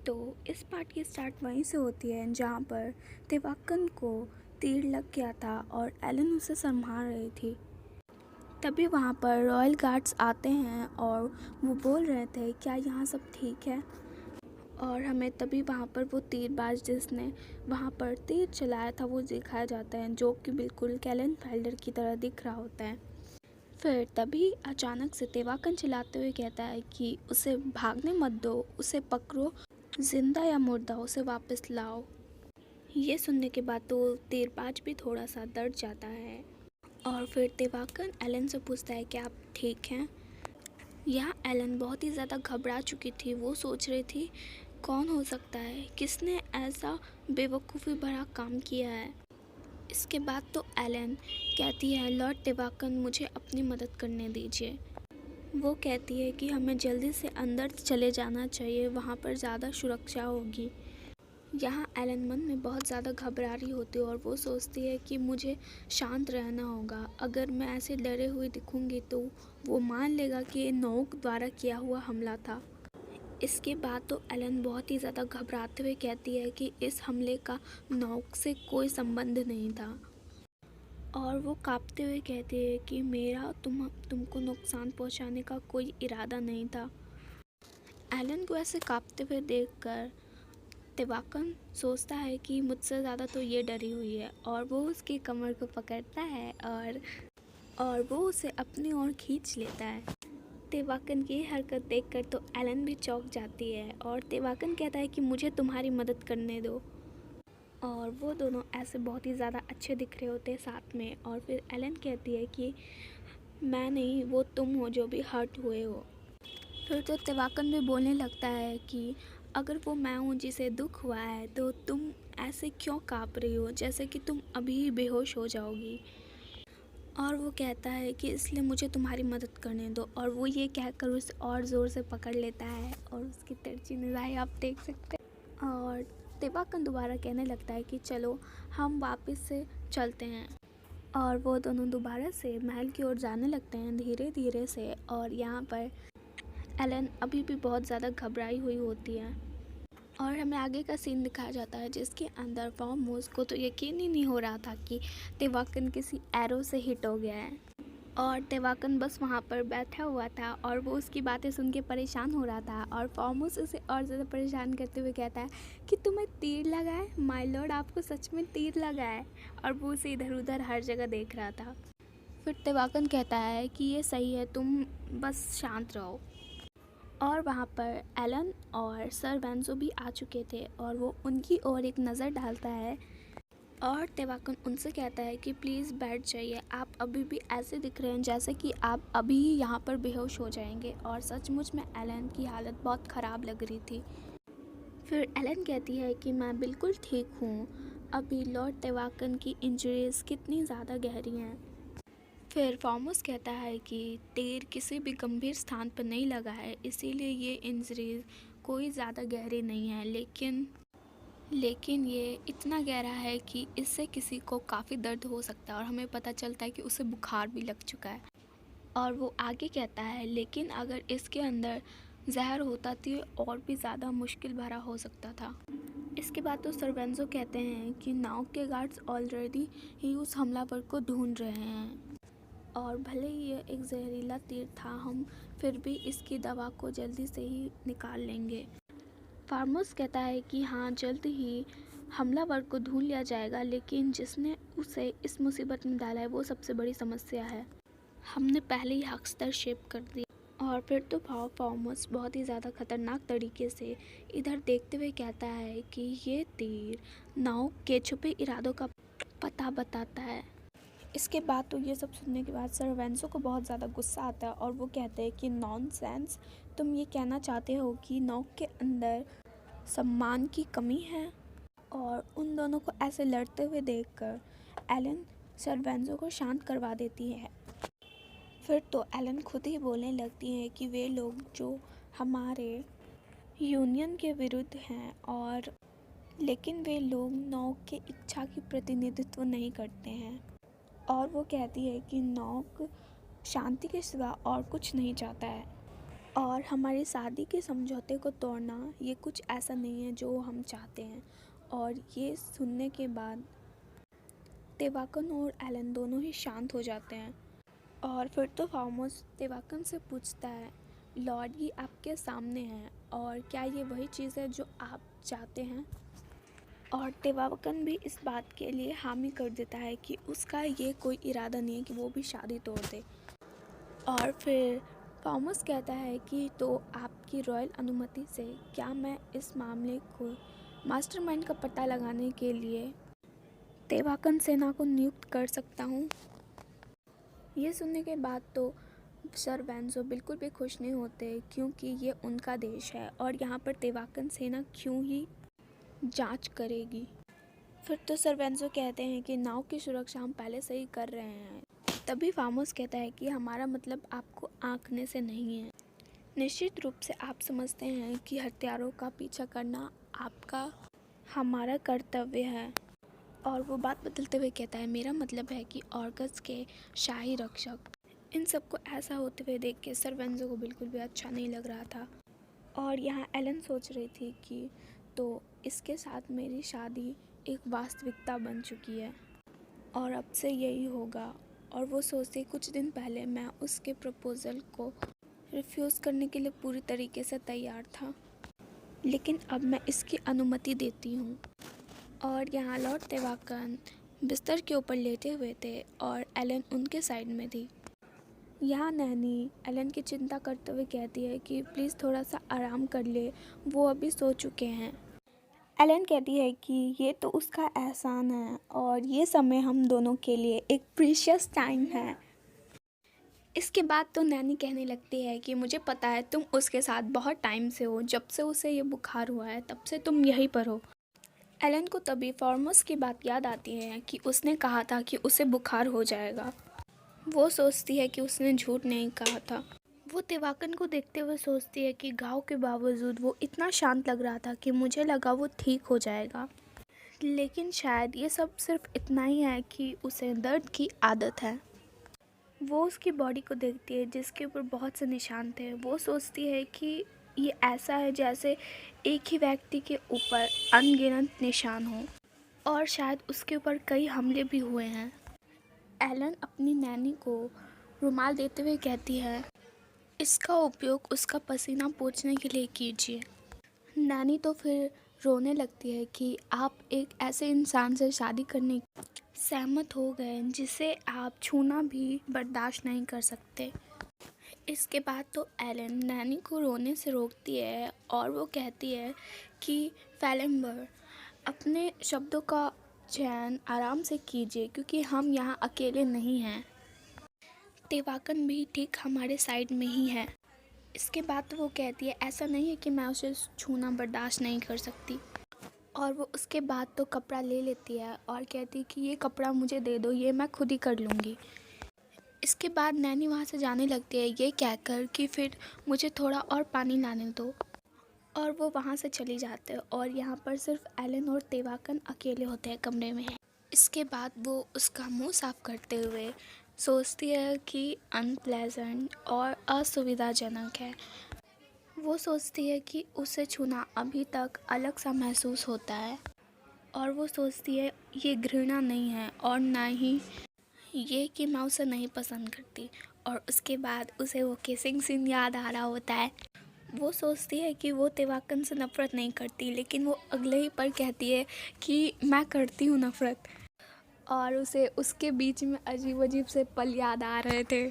तो इस पार्ट की स्टार्ट वहीं से होती है जहाँ पर तेवाकन को तीर लग गया था और एलन उसे संभाल रही थी। तभी वहाँ पर रॉयल गार्ड्स आते हैं और वो बोल रहे थे क्या यहाँ सब ठीक है। और हमें तभी वहाँ पर वो तीरबाज जिसने वहाँ पर तीर चलाया था वो दिखाया जाता है, जो कि बिल्कुल कैलन फेल्डर की तरह दिख रहा होता है। फिर तभी अचानक से तेवाकन चिल्लाते हुए कहता है कि उसे भागने मत दो, उसे पकड़ो, जिंदा या मुर्दा उसे वापस लाओ। ये सुनने के बाद तो तीरबाज भी थोड़ा सा डर जाता है और फिर तेवाकन एलन से पूछता है कि आप ठीक हैं। यहाँ एलन बहुत ही ज़्यादा घबरा चुकी थी। वो सोच रही थी कौन हो सकता है, किसने ऐसा बेवकूफ़ी भरा काम किया है। इसके बाद तो एलन कहती है लॉर्ड तेवाकन मुझे अपनी मदद करने दीजिए। वो कहती है कि हमें जल्दी से अंदर चले जाना चाहिए, वहाँ पर ज़्यादा सुरक्षा होगी। यहाँ एलन मन में बहुत ज़्यादा घबरा रही होती है और वो सोचती है कि मुझे शांत रहना होगा। अगर मैं ऐसे डरे हुए दिखूँगी तो वो मान लेगा कि ये नोक द्वारा किया हुआ हमला था। इसके बाद तो एलन बहुत ही ज़्यादा घबराते हुए कहती है कि इस हमले का नोक से कोई संबंध नहीं था। और वो कांपते हुए कहती है कि मेरा तुमको नुकसान पहुंचाने का कोई इरादा नहीं था। एलन को ऐसे कांपते हुए देखकर तेवाकन सोचता है कि मुझसे ज़्यादा तो ये डरी हुई है और वो उसकी कमर को पकड़ता है और वो उसे अपनी ओर खींच लेता है। तेवाकन की हरकत देखकर तो एलन भी चौंक जाती है और तेवाकन कहता है कि मुझे तुम्हारी मदद करने दो। और वो दोनों ऐसे बहुत ही ज़्यादा अच्छे दिख रहे होते हैं साथ में। और फिर एलन कहती है कि मैं नहीं, वो तुम हो जो भी हर्ट हुए हो। फिर तो तेवाकन भी बोलने लगता है कि अगर वो मैं हूँ जिसे दुख हुआ है तो तुम ऐसे क्यों काँप रही हो, जैसे कि तुम अभी ही बेहोश हो जाओगी। और वो कहता है कि इसलिए मुझे तुम्हारी मदद करने दो। और वो ये कहकर उसे और ज़ोर से पकड़ लेता है और उसकी तिरछी निगाहें आप देख सकते हैं। और तेवाकन दोबारा कहने लगता है कि चलो हम वापस से चलते हैं। और वो दोनों दोबारा से महल की ओर जाने लगते हैं धीरे धीरे से। और यहाँ पर एलन अभी भी बहुत ज़्यादा घबराई हुई होती है और हमें आगे का सीन दिखाया जाता है जिसके अंदर फॉर्मोस को तो यकीन ही नहीं हो रहा था कि तेवाकन किसी एरो से हिट हो गया है। और तेवाकन बस वहाँ पर बैठा हुआ था और वो उसकी बातें सुन के परेशान हो रहा था। और फॉर्मोस उसे और ज़्यादा परेशान करते हुए कहता है कि तुम्हें तीर लगा है माय लॉर्ड, आपको सच में तीर लगा है। और वो उसे इधर उधर हर जगह देख रहा था। फिर तेवाकन कहता है कि ये सही है, तुम बस शांत रहो। और वहाँ पर एलन और सर वेंजो भी आ चुके थे और वो उनकी ओर एक नज़र डालता है। और तेवाकन उनसे कहता है कि प्लीज़ बैठ जाइए, आप अभी भी ऐसे दिख रहे हैं जैसे कि आप अभी ही यहाँ पर बेहोश हो जाएंगे। और सचमुच में एलन की हालत बहुत ख़राब लग रही थी। फिर एलन कहती है कि मैं बिल्कुल ठीक हूँ, अभी लॉर्ड तेवाकन की इंजरीज कितनी ज़्यादा गहरी हैं। फिर फॉर्मोस कहता है कि तीर किसी भी गंभीर स्थान पर नहीं लगा है, इसीलिए ये इंजरीज कोई ज़्यादा गहरी नहीं है, लेकिन ये इतना गहरा है कि इससे किसी को काफ़ी दर्द हो सकता है। और हमें पता चलता है कि उसे बुखार भी लग चुका है। और वो आगे कहता है लेकिन अगर इसके अंदर जहर होता तो ये और भी ज़्यादा मुश्किल भरा हो सकता था। इसके बाद तो सर्वेंजो कहते हैं कि नाव के गार्ड्स ऑलरेडी ही उस हमलावर को ढूंढ रहे हैं और भले ही ये एक जहरीला तीर था, हम फिर भी इसकी दवा को जल्दी से ही निकाल लेंगे। फार्मोस कहता है कि हाँ, जल्द ही हमलावर को ढूंढ लिया जाएगा, लेकिन जिसने उसे इस मुसीबत में डाला है वो सबसे बड़ी समस्या है। हमने पहले ही हस्तक्षेप कर दिया। और फिर तो फार्मोस बहुत ही ज़्यादा खतरनाक तरीके से इधर देखते हुए कहता है कि ये तीर नाव के छुपे इरादों का पता बताता है। इसके बाद तो ये सब सुनने के बाद सर वेंजो को बहुत ज़्यादा गुस्सा आता है और वो कहते हैं कि नॉनसेंस, तुम ये कहना चाहते हो कि नौ के अंदर सम्मान की कमी है। और उन दोनों को ऐसे लड़ते हुए देखकर एलन सर वेंजो को शांत करवा देती है। फिर तो एलन खुद ही बोलने लगती है कि वे लोग जो हमारे यूनियन के विरुद्ध हैं और लेकिन वे लोग नौ के इच्छा की प्रतिनिधित्व नहीं करते हैं। और वो कहती है कि नौक शांति के सिवा और कुछ नहीं चाहता है। और हमारी शादी के समझौते को तोड़ना ये कुछ ऐसा नहीं है जो हम चाहते हैं। और ये सुनने के बाद तेवाकन और एलन दोनों ही शांत हो जाते हैं। और फिर तो फार्मोस तेवाकन से पूछता है, लॉर्ड ये आपके सामने है और क्या ये वही चीज़ है जो आप चाहते हैं? और तेवाकन भी इस बात के लिए हामी कर देता है कि उसका ये कोई इरादा नहीं है कि वो भी शादी तोड़ दे। और फिर फार्मोस कहता है कि तो आपकी रॉयल अनुमति से क्या मैं इस मामले को मास्टरमाइंड का पता लगाने के लिए तेवाकन सेना को नियुक्त कर सकता हूँ? ये सुनने के बाद तो सर वेंज़ो बिल्कुल भी खुश नहीं होते, क्योंकि ये उनका देश है और यहाँ पर तेवाकन सेना क्यों ही जांच करेगी। फिर तो सर वेंज़ो कहते हैं कि नाव की सुरक्षा हम पहले से ही कर रहे हैं। तभी फार्मोस कहता है कि हमारा मतलब आपको आंकने से नहीं है। निश्चित रूप से आप समझते हैं कि हत्यारों का पीछा करना आपका हमारा कर्तव्य है। और वो बात बदलते हुए कहता है, मेरा मतलब है कि ऑर्गस के शाही रक्षक। इन सबको ऐसा होते हुए देख के सर वेंज़ो को बिल्कुल भी अच्छा नहीं लग रहा था। और यहाँ एलन सोच रही थी कि तो इसके साथ मेरी शादी एक वास्तविकता बन चुकी है और अब से यही होगा। और वो सोचती, कुछ दिन पहले मैं उसके प्रपोज़ल को रिफ्यूज़ करने के लिए पूरी तरीके से तैयार था, लेकिन अब मैं इसकी अनुमति देती हूँ। और यहाँ लॉर्ड तेवाकन बिस्तर के ऊपर लेटे हुए थे और एलन उनके साइड में थी। यहाँ नैनी एलन की चिंता करते हुए कहती है कि प्लीज़ थोड़ा सा आराम कर ले, वो अभी सो चुके हैं। एलन कहती है कि ये तो उसका एहसान है और ये समय हम दोनों के लिए एक प्रीशियस टाइम है। इसके बाद तो नैनी कहने लगती है कि मुझे पता है तुम उसके साथ बहुत टाइम से हो, जब से उसे ये बुखार हुआ है तब से तुम यहीं पर हो। एलन को तभी फार्मोस की बात याद आती है कि उसने कहा था कि उसे बुखार हो जाएगा। वो सोचती है कि उसने झूठ नहीं कहा था। वो तेवाकन को देखते हुए सोचती है कि घाव के बावजूद वो इतना शांत लग रहा था कि मुझे लगा वो ठीक हो जाएगा, लेकिन शायद ये सब सिर्फ इतना ही है कि उसे दर्द की आदत है। वो उसकी बॉडी को देखती है जिसके ऊपर बहुत से निशान थे। वो सोचती है कि ये ऐसा है जैसे एक ही व्यक्ति के ऊपर अनगिनत निशान हों और शायद उसके ऊपर कई हमले भी हुए हैं। एलन अपनी नैनी को रुमाल देते हुए कहती है, इसका उपयोग उसका पसीना पोंछने के लिए कीजिए। नैनी तो फिर रोने लगती है कि आप एक ऐसे इंसान से शादी करने सहमत हो गए जिसे आप छूना भी बर्दाश्त नहीं कर सकते। इसके बाद तो एलन नैनी को रोने से रोकती है और वो कहती है कि फेलेम्बर अपने शब्दों का चयन आराम से कीजिए, क्योंकि हम यहाँ अकेले नहीं हैं। तेवाकन भी ठीक हमारे साइड में ही है। इसके बाद वो कहती है, ऐसा नहीं है कि मैं उसे छूना बर्दाश्त नहीं कर सकती। और वो उसके बाद तो कपड़ा ले लेती है और कहती है कि ये कपड़ा मुझे दे दो, ये मैं खुद ही कर लूँगी। इसके बाद नैनी वहाँ से जाने लगती है ये कहकर कि फिर मुझे थोड़ा और पानी लाने दो। और वो वहाँ से चली जाते हैं और यहाँ पर सिर्फ एलन और तेवाकन अकेले होते हैं कमरे में। इसके बाद वो उसका मुंह साफ करते हुए सोचती है कि अनप्लेजेंट और असुविधाजनक है। वो सोचती है कि उसे छूना अभी तक अलग सा महसूस होता है और वो सोचती है ये घृणा नहीं है और ना ही ये कि मैं उसे नहीं पसंद करती। और उसके बाद उसे वो किसिंग सीन याद आ रहा होता है। वो सोचती है कि वो तेवाकन से नफ़रत नहीं करती, लेकिन वो अगले ही पल कहती है कि मैं करती हूँ नफ़रत। और उसे उसके बीच में अजीब अजीब से पल याद आ रहे थे।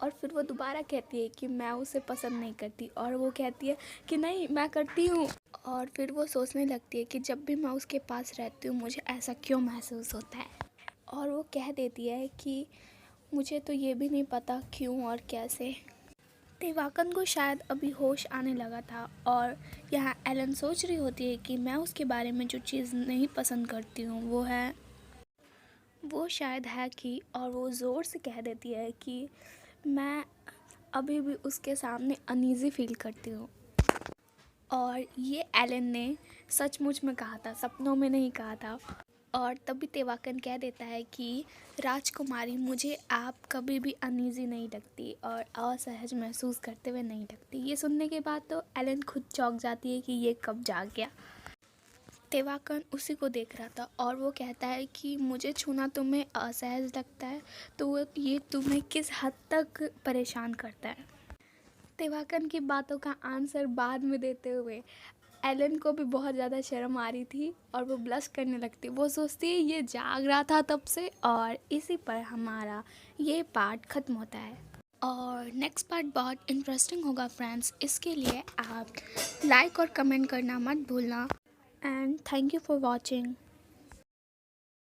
और फिर वो दोबारा कहती है कि मैं उसे पसंद नहीं करती, और वो कहती है कि नहीं मैं करती हूँ। और फिर वो सोचने लगती है कि जब भी मैं उसके पास रहती हूँ मुझे ऐसा क्यों महसूस होता है। और वो कह देती है कि मुझे तो ये भी नहीं पता क्यों और कैसे। तेवाकन को शायद अभी होश आने लगा था और यहाँ एलन सोच रही होती है कि मैं उसके बारे में जो चीज़ नहीं पसंद करती हूँ वो शायद है कि, और वो ज़ोर से कह देती है कि मैं अभी भी उसके सामने अनईज़ी फील करती हूँ। और ये एलन ने सचमुच में कहा था, सपनों में नहीं कहा था। और तभी तेवाकन कह देता है कि राजकुमारी, मुझे आप कभी भी अनईज़ी नहीं लगती और असहज महसूस करते हुए नहीं लगती। ये सुनने के बाद तो एलन खुद चौंक जाती है कि ये कब जाग गया। तेवाकन उसी को देख रहा था और वो कहता है कि मुझे छूना तुम्हें असहज लगता है, तो ये तुम्हें किस हद तक परेशान करता है। तेवाकन की बातों का आंसर बाद में देते हुए एलन को भी बहुत ज़्यादा शर्म आ रही थी और वो ब्लश करने लगती। वो सोचती है ये जाग रहा था तब से, और इसी पर हमारा ये पार्ट ख़त्म होता है। और नेक्स्ट पार्ट बहुत इंटरेस्टिंग होगा फ्रेंड्स, इसके लिए आप लाइक और कमेंट करना मत भूलना। And thank you for watching.